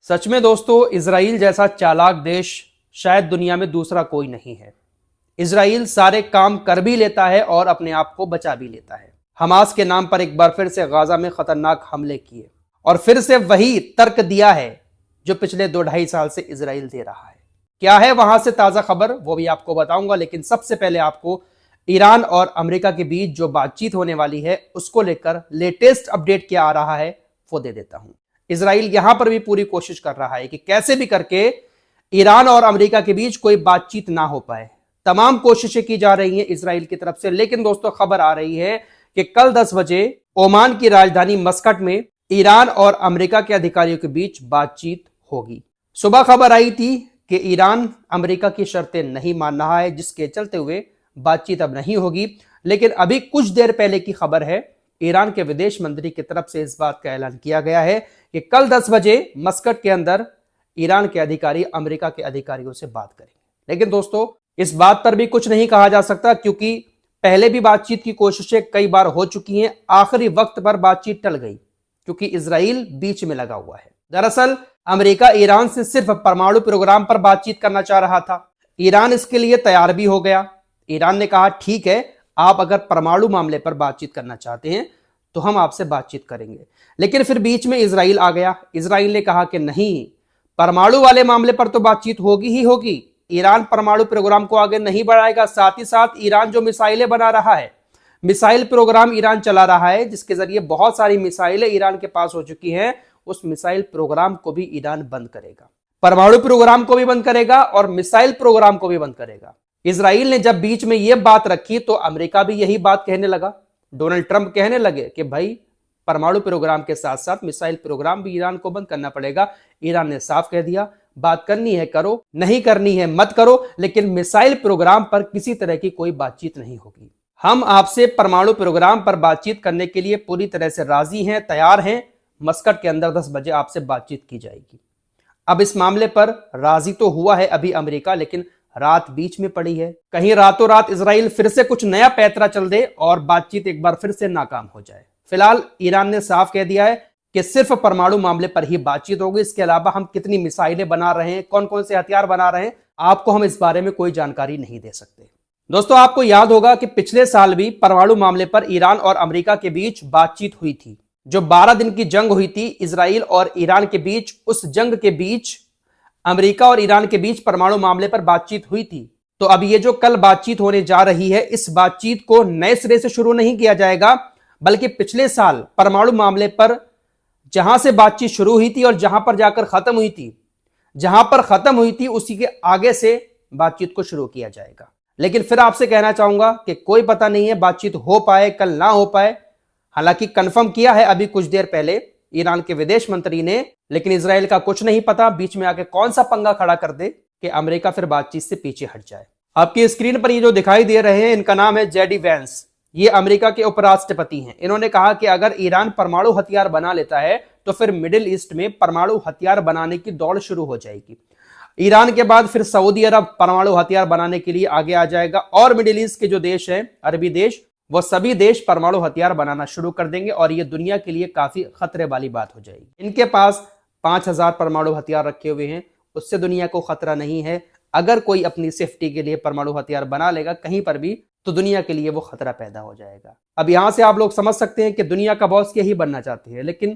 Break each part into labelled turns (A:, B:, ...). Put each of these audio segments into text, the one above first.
A: सच में दोस्तों, इजराइल जैसा चालाक देश शायद दुनिया में दूसरा कोई नहीं है। इजराइल सारे काम कर भी लेता है और अपने आप को बचा भी लेता है। हमास के नाम पर एक बार फिर से गाजा में खतरनाक हमले किए और फिर से वही तर्क दिया है जो पिछले 2-2.5 साल से इजराइल दे रहा है। क्या है वहां से ताजा खबर, वो भी आपको बताऊंगा, लेकिन सबसे पहले आपको ईरान और अमेरिका के बीच जो बातचीत होने वाली है उसको लेकर लेटेस्ट अपडेट क्या आ रहा है वो दे देता हूं। इजराइल यहां पर भी पूरी कोशिश कर रहा है कि कैसे भी करके ईरान और अमेरिका के बीच कोई बातचीत ना हो पाए। तमाम कोशिशें की जा रही हैं इजराइल की तरफ से, लेकिन दोस्तों खबर आ रही है कि कल 10 बजे ओमान की राजधानी मस्कट में ईरान और अमेरिका के अधिकारियों के बीच बातचीत होगी। सुबह खबर आई थी कि ईरान अमेरिका की शर्तें नहीं मान रहा है, जिसके चलते हुए बातचीत अब नहीं होगी। लेकिन अभी कुछ देर पहले की खबर है, ईरान के विदेश मंत्री की तरफ से इस बात का ऐलान किया गया है कि कल 10 बजे मस्कट के अंदर ईरान के अधिकारी अमेरिका के अधिकारियों से बात करेंगे। लेकिन दोस्तों इस बात पर भी कुछ नहीं कहा जा सकता, क्योंकि पहले भी बातचीत की कोशिशें कई बार हो चुकी हैं। आखिरी वक्त पर बातचीत टल गई क्योंकि इजराइल बीच में लगा हुआ है। दरअसल अमेरिका ईरान से सिर्फ परमाणु प्रोग्राम पर बातचीत करना चाह रहा था। ईरान इसके लिए तैयार भी हो गया। ईरान ने कहा ठीक है, आप अगर परमाणु मामले पर बातचीत करना चाहते हैं तो हम आपसे बातचीत करेंगे। लेकिन फिर बीच में इजराइल आ गया। इजराइल ने कहा कि नहीं, परमाणु वाले मामले पर तो बातचीत होगी ही होगी। ईरान परमाणु प्रोग्राम को आगे नहीं बढ़ाएगा। साथ ही साथ ईरान जो मिसाइलें बना रहा है, मिसाइल प्रोग्राम ईरान चला रहा है, जिसके जरिए बहुत सारी मिसाइलें ईरान के पास हो चुकी हैं, उस मिसाइल प्रोग्राम को भी ईरान बंद करेगा। परमाणु प्रोग्राम को भी बंद करेगा और मिसाइल प्रोग्राम को भी बंद करेगा। इजराइल ने जब बीच में यह बात रखी तो अमेरिका भी यही बात कहने लगा। डोनाल्ड ट्रंप कहने लगे कि भाई परमाणु प्रोग्राम के साथ साथ मिसाइल प्रोग्राम भी ईरान को बंद करना पड़ेगा। ईरान ने साफ कह दिया, बात करनी है करो, नहीं करनी है मत करो, लेकिन मिसाइल प्रोग्राम पर किसी तरह की कोई बातचीत नहीं होगी। हम आपसे परमाणु प्रोग्राम पर बातचीत करने के लिए पूरी तरह से राजी हैं, तैयार हैं। मस्कट के अंदर 10 बजे आपसे बातचीत की जाएगी। अब इस मामले पर राजी तो हुआ है अभी अमेरिका, लेकिन रात बीच में पड़ी है। कहीं रातों रात इजराइल फिर से कुछ नया पैंतरा चल दे और बातचीत एक बार फिर से नाकाम हो जाए। फिलहाल ईरान ने साफ कह दिया है कि सिर्फ परमाणु मामले पर ही बातचीत होगी। इसके अलावा हम कितनी मिसाइलें बना रहे हैं, कौन कौन से हथियार बना रहे हैं, आपको हम इस बारे में कोई जानकारी नहीं दे सकते। दोस्तों आपको याद होगा कि पिछले साल भी परमाणु मामले पर ईरान और अमेरिका के बीच बातचीत हुई थी। जो 12 दिन की जंग हुई थी इजराइल और ईरान के बीच, उस जंग के बीच अमेरिका और ईरान के बीच परमाणु मामले पर बातचीत हुई थी। तो अब ये जो कल बातचीत होने जा रही है, इस बातचीत को नए सिरे से शुरू नहीं किया जाएगा, बल्कि पिछले साल परमाणु मामले पर जहां से बातचीत शुरू हुई थी और जहां पर जाकर खत्म हुई थी, जहां पर खत्म हुई थी उसी के आगे से बातचीत को शुरू किया जाएगा। लेकिन फिर आपसे कहना चाहूंगा कि कोई पता नहीं है बातचीत हो पाए कल ना हो पाए। हालांकि कंफर्म किया है अभी कुछ देर पहले ईरान के विदेश मंत्री ने, लेकिन इजराइल का कुछ नहीं पता बीच में आके कौन सा पंगा खड़ा कर दे कि अमेरिका फिर बातचीत से पीछे हट जाए। आपकी स्क्रीन पर ये जो दिखाई दे रहे हैं, इनका नाम है जेडी वैंस। ये अमेरिका के उपराष्ट्रपति हैं। इन्होंने कहा कि अगर ईरान परमाणु हथियार बना लेता है तो फिर मिडिल ईस्ट में परमाणु हथियार बनाने की दौड़ शुरू हो जाएगी। ईरान के बाद फिर सऊदी अरब परमाणु हथियार बनाने के लिए आगे आ जाएगा और मिडिल ईस्ट के जो देश हैं, अरबी देश, वो सभी देश परमाणु हथियार बनाना शुरू कर देंगे और ये दुनिया के लिए काफी खतरे वाली बात हो जाएगी। इनके पास 5000 परमाणु हथियार रखे हुए हैं, उससे दुनिया को खतरा नहीं है। अगर कोई अपनी सेफ्टी के लिए परमाणु हथियार बना लेगा कहीं पर भी, तो दुनिया के लिए वो खतरा पैदा हो जाएगा। अब यहां से आप लोग समझ सकते हैं कि दुनिया का बॉस यही बनना चाहते हैं, लेकिन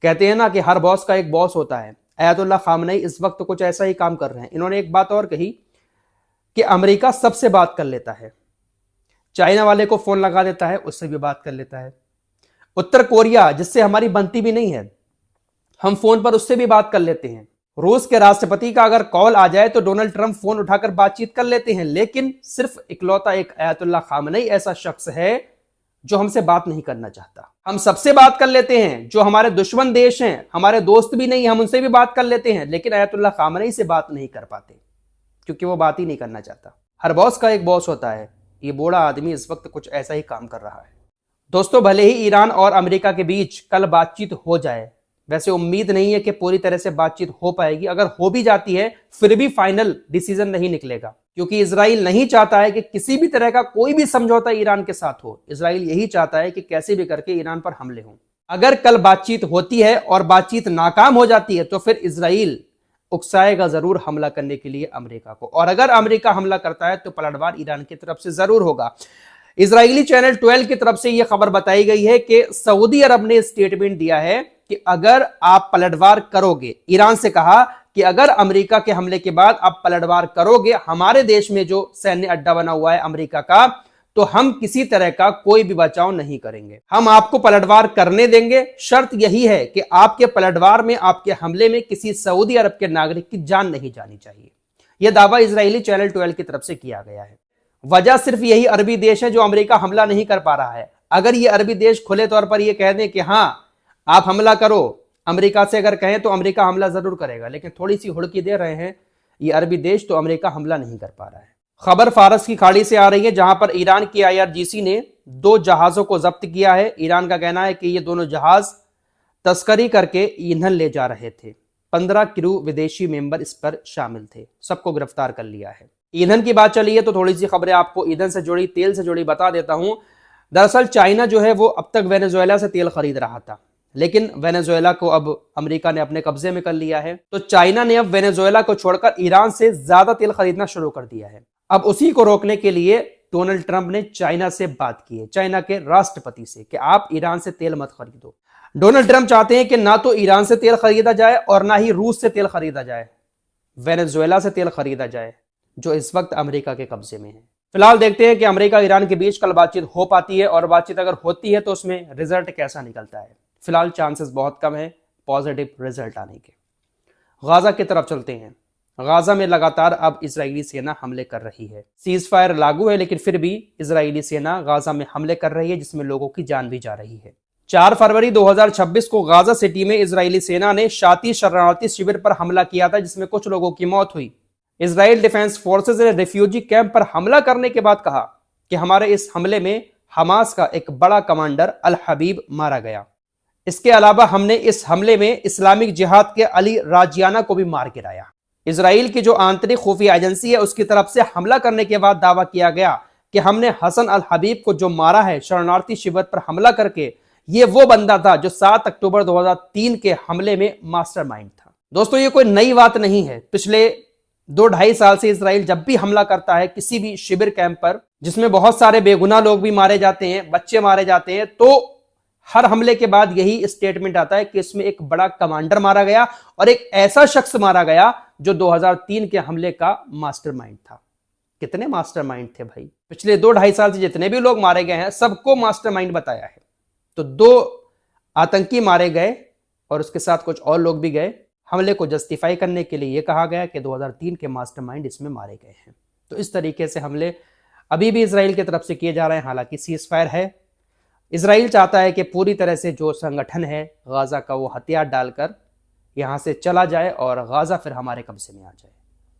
A: कहते हैं ना कि हर बॉस का एक बॉस होता है। अयातुल्लाह खामनेई इस वक्त कुछ ऐसा ही काम कर रहे हैं। इन्होंने एक बात और कही कि अमेरिका सबसे बात कर लेता है, चाइना वाले को फोन लगा देता है, उससे भी बात कर लेता है। उत्तर कोरिया, जिससे हमारी बनती भी नहीं है, हम फोन पर उससे भी बात कर लेते हैं। रूस के राष्ट्रपति का अगर कॉल आ जाए तो डोनाल्ड ट्रंप फोन उठाकर बातचीत कर लेते हैं। लेकिन सिर्फ इकलौता एक अयातुल्लाह खामनेई ऐसा शख्स है जो हमसे बात नहीं करना चाहता। हम सबसे बात कर लेते हैं, जो हमारे दुश्मन देश हैं, हमारे दोस्त भी नहीं, हम उनसे भी बात कर लेते हैं, लेकिन अयातुल्लाह खामनेई से बात नहीं कर पाते क्योंकि वो बात ही नहीं करना चाहता। हर बॉस का एक बॉस होता है। ये बूढ़ा आदमी इस वक्त कुछ ऐसा ही काम कर रहा है। दोस्तों भले ही ईरान और अमेरिका के बीच कल बातचीत हो जाए, वैसे उम्मीद नहीं है कि पूरी तरह से बातचीत हो पाएगी। अगर हो भी जाती है फिर भी फाइनल डिसीजन नहीं निकलेगा, क्योंकि इजराइल नहीं चाहता है कि किसी भी तरह का कोई भी समझौता ईरान के साथ हो। इजराइल यही चाहता है कि कैसे भी करके ईरान पर हमले हों। अगर कल बातचीत होती है और बातचीत नाकाम हो जाती है तो फिर इजराइल उकसाएगा जरूर हमला करने के लिए अमेरिका को, और अगर अमेरिका हमला करता है तो पलटवार ईरान की तरफ से जरूर होगा। इजरायली चैनल 12 की तरफ से यह खबर बताई गई है कि सऊदी अरब ने स्टेटमेंट दिया है कि अगर आप पलटवार करोगे, ईरान से कहा कि अगर अमेरिका के हमले के बाद आप पलटवार करोगे हमारे देश में जो सैन्य अड्डा बना हुआ है अमेरिका का, तो हम किसी तरह का कोई भी बचाव नहीं करेंगे, हम आपको पलटवार करने देंगे। शर्त यही है कि आपके पलटवार में, आपके हमले में किसी सऊदी अरब के नागरिक की जान नहीं जानी चाहिए। यह दावा इजरायली चैनल 12 की तरफ से किया गया है। वजह सिर्फ यही अरबी देश है जो अमेरिका हमला नहीं कर पा रहा है। अगर ये अरबी देश खुले तौर पर यह कह दें कि हां आप हमला करो, अमेरिका से अगर कहें तो अमेरिका हमला जरूर करेगा, लेकिन थोड़ी सी हुड़की दे रहे हैं ये अरबी देश, तो अमेरिका हमला नहीं कर पा रहा है। खबर फारस की खाड़ी से आ रही है जहां पर ईरान की IRGC ने 2 जहाजों को जब्त किया है। ईरान का कहना है कि ये दोनों जहाज तस्करी करके ईंधन ले जा रहे थे। 15 क्रू विदेशी मेंबर इस पर शामिल थे, सबको गिरफ्तार कर लिया है। ईंधन की बात चली है तो थोड़ी सी खबरें आपको ईंधन से जुड़ी, तेल से जुड़ी बता देता हूं। दरअसल चाइना जो है वो अब तक वेनेजुएला से तेल खरीद रहा था, लेकिन वेनेजुएला को अब अमेरिका ने अपने कब्जे में कर लिया है, तो चाइना ने अब वेनेजुएला को छोड़कर ईरान से ज्यादा तेल खरीदना शुरू कर दिया है। अब उसी को रोकने के लिए डोनाल्ड ट्रंप ने चाइना से बात की है, चाइना के राष्ट्रपति से, कि आप ईरान से तेल मत खरीदो। डोनाल्ड ट्रंप चाहते हैं कि ना तो ईरान से तेल खरीदा जाए और ना ही रूस से तेल खरीदा जाए, वेनेजुएला से तेल खरीदा जाए जो इस वक्त अमेरिका के कब्जे में है। फिलहाल देखते हैं कि अमेरिका ईरान के बीच कल बातचीत हो पाती है, और बातचीत अगर होती है तो उसमें रिजल्ट कैसा निकलता है। फिलहाल चांसेस बहुत कम है पॉजिटिव रिजल्ट आने के। गाजा की तरफ चलते हैं। गाजा में लगातार अब इजरायली सेना हमले कर रही है। सीज फायर लागू है लेकिन फिर भी इजरायली सेना गाजा में हमले कर रही है, जिसमें लोगों की जान भी जा रही है। 4 फरवरी 2026 को गाजा सिटी में इजरायली सेना ने शाती शरणार्थी शिविर पर हमला किया था, जिसमें कुछ लोगों की मौत हुई। इजराइल डिफेंस फोर्सेज ने रिफ्यूजी कैंप पर हमला करने के बाद कहा कि हमारे इस हमले में हमास का एक बड़ा कमांडर अल हबीब मारा गया। इसके अलावा हमने इस हमले में इस्लामिक जिहाद के अली राजियाना को भी मार गिराया। इजराइल की जो आंतरिक खुफिया एजेंसी है उसकी तरफ से हमला करने के बाद दावा किया गया कि हमने हसन अल हबीब को जो मारा है शरणार्थी शिविर पर हमला करके, ये वो बंदा था जो 7 अक्टूबर 2003 के हमले में मास्टरमाइंड था। दोस्तों ये कोई नई बात नहीं है। पिछले 2-2.5 साल से इजराइल जब भी हमला करता है किसी भी शिविर कैंप पर जिसमें बहुत सारे बेगुनाह लोग भी मारे जाते हैं, बच्चे मारे जाते हैं, तो हर हमले के बाद यही स्टेटमेंट आता है कि इसमें एक बड़ा कमांडर मारा गया और एक ऐसा शख्स मारा गया जो 2003 के हमले का मास्टरमाइंड था। कितने मास्टरमाइंड थे भाई? पिछले 2-2.5 साल से जितने भी लोग मारे गए हैं सबको मास्टरमाइंड बताया है। तो 2 आतंकी मारे गए और उसके साथ कुछ और लोग भी गए। हमले को जस्टिफाई करने के लिए यह कहा गया कि 2003 के मास्टरमाइंड इसमें मारे गए हैं। तो इस तरीके से हमले अभी भी इजराइल की तरफ से किए जा रहे हैं। हालांकि सीज फायर है, इजराइल चाहता है कि पूरी तरह से जो संगठन है गाजा का वो हथियार डालकर यहाँ से चला जाए और गाजा फिर हमारे कब्जे में आ जाए।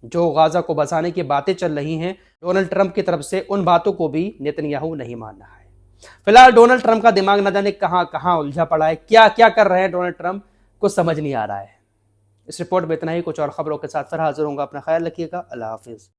A: जो गाजा को बचाने की बातें चल रही हैं डोनाल्ड ट्रंप की तरफ से, उन बातों को भी नेतन्याहू नहीं मान रहा है। फिलहाल डोनाल्ड ट्रंप का दिमाग न जाने कहां कहां उलझा पड़ा है, क्या क्या कर रहे हैं डोनाल्ड ट्रंप, कुछ समझ नहीं आ रहा है। इस रिपोर्ट में इतना ही। कुछ और खबरों के साथ फिर हाजिर होऊंगा। अपना ख्याल रखिएगा। अल्लाह हाफिज।